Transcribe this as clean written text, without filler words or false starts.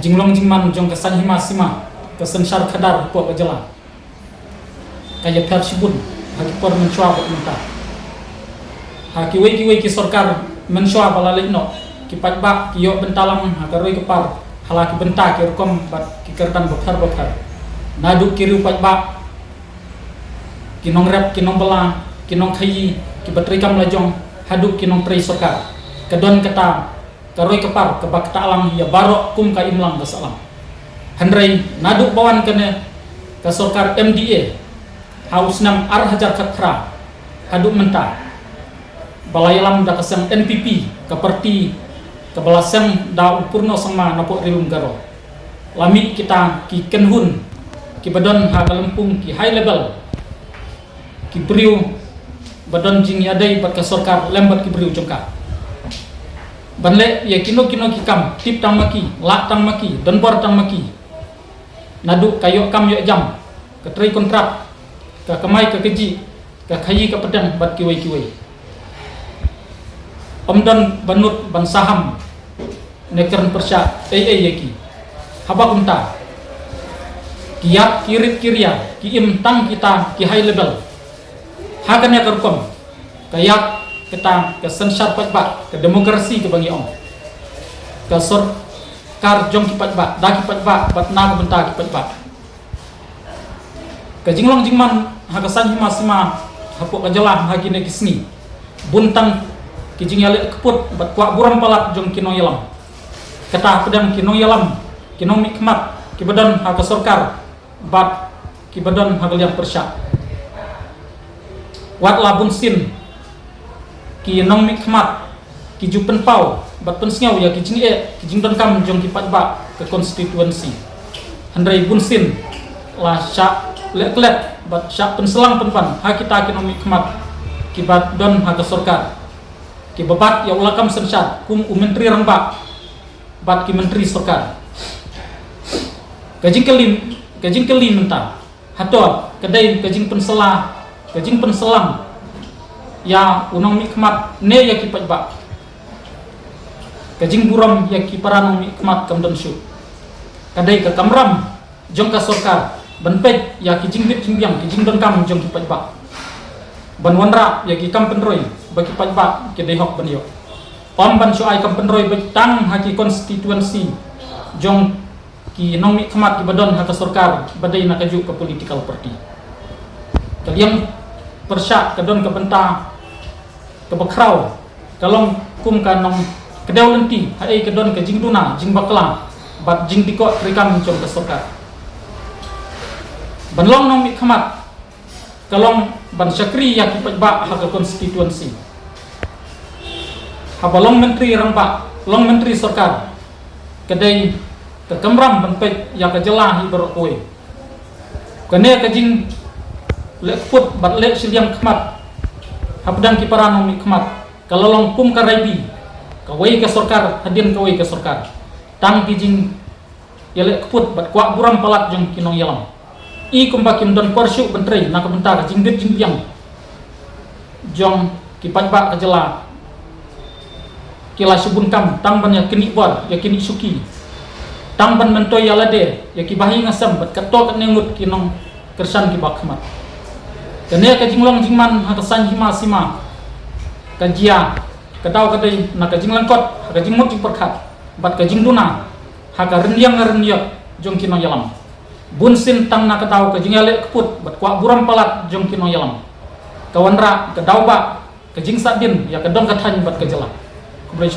jinglong jingman jong kesan hima sima kesen syar kadar po kajala kaya per sibun haki por menchua po minta haki wei ki sorkar menchua balalik no ki patba ki yo bentalam hakaroi kepar halaki benta ki rukom bat ki kertan bakar nadu kiri patba kinong rep kinong bela kinong khayi ki batrikam lajong haduk kinong tri sorkar kedon kata karoi kepar kebak alam ya barok kum ka imlang basalam handrai nadu bawan kene ka sorkar MDA haus nam ar hajar katra haduk menta balayalam da kasang NPP keperti kebalasang da upurno sama napok rilum garo lamit kita ki kenhun ki badon ha kalempung ki high level ki priu badon jing yadai bat ka sorkar lembat ki priu jongka banle ya kino ki kam tip tang maki lak tang maki donbor tang maki nadu kayo kam yo jam ke tri kontrak ke kemai ke keji ke khayi ke pedang bat kiwai omdon banut ban saham nekern persya yaki haba kunta kiat kirit kiria ki im tang kita ki high level hakan ya kerkom kayak kita ke sensar patba ke demokrasi ke bangi om ke sorkar jong ki patba da ki patba bat na benta ki patba ke jinglong jingman ha ka san hima sima hapo ka jala ha ki ne kisni buntang ki jing yale keput bat kwa buram palat jong kino yalam kata pedang kino yalam kino mikmat ki badan ha ka sorkar bat ki badan ha yang persya wat labun sin ki nong mikmat ki jupen pau bat pensngau ya ki jing don kam jong ki patba ke konstituensi handrai bunsin la sya leklet bat sya penselang penpan ha kita ki nong mikmat ki bat don ha ka sorkar ki babat ya ulakam sensat kum menteri ramba bat ki menteri sorkar kajing kelim mentah hatot kedai kajing penselang ya unong mikmat ne ya ki patba kajing buram ya ki paranong mikmat kamdon syu kadai ka kamram jong ka sorkar banpej ya ki jingbit jingbiang ki jingdon kam jong ki patba banwanra ya ki kam penroi bagi patba ki dehok banyo om ban syu ai kam penroi betang haki konstituensi jong ki nong mikmat ki badon ha ka sorkar badai na kaju ke political party kaliang persyak kedon ke benta ke bakrau kalong kum kanong kedew lenti hai kedon ke jing duna jing bakla bat jing diko trikam jong ke sorkar banlong nong mikmat kalong ban syakri ya ki patba ha ke konstituensi ha balong menteri rangpa long menteri sorkar kedai ke kamram banpej ya ke jelah hi berokoi kene ke jing lekput bat lek siliam khmat habdang ki paranong mikmat kalau long kum karaibi kawai ke sorkar hadin kawai ke sorkar tang kijing yelek keput bat kwa buram palat jong kinong yalam i kumbakim don persyu bentrei nak bentar jinggit jingbiang jong ki patba kajela kila subun kam tang ban yakini bor yakini suki tang ban mentoy yalade yaki bahi ngasam bat katok nengut kinong kersan ki bakmat kene ka jinglong jingman ha san hima sima kajia kadau kadai na ka jinglang kot ka jingmut jing perkhat bat ka jingduna ha ka renyang jong kino yalam bunsin tang na kadau ka jingale keput bat kwa buram palat jong kino yalam kawanra kadau ba ka jing sadin ya kadon ka thany bat ka jala kubrei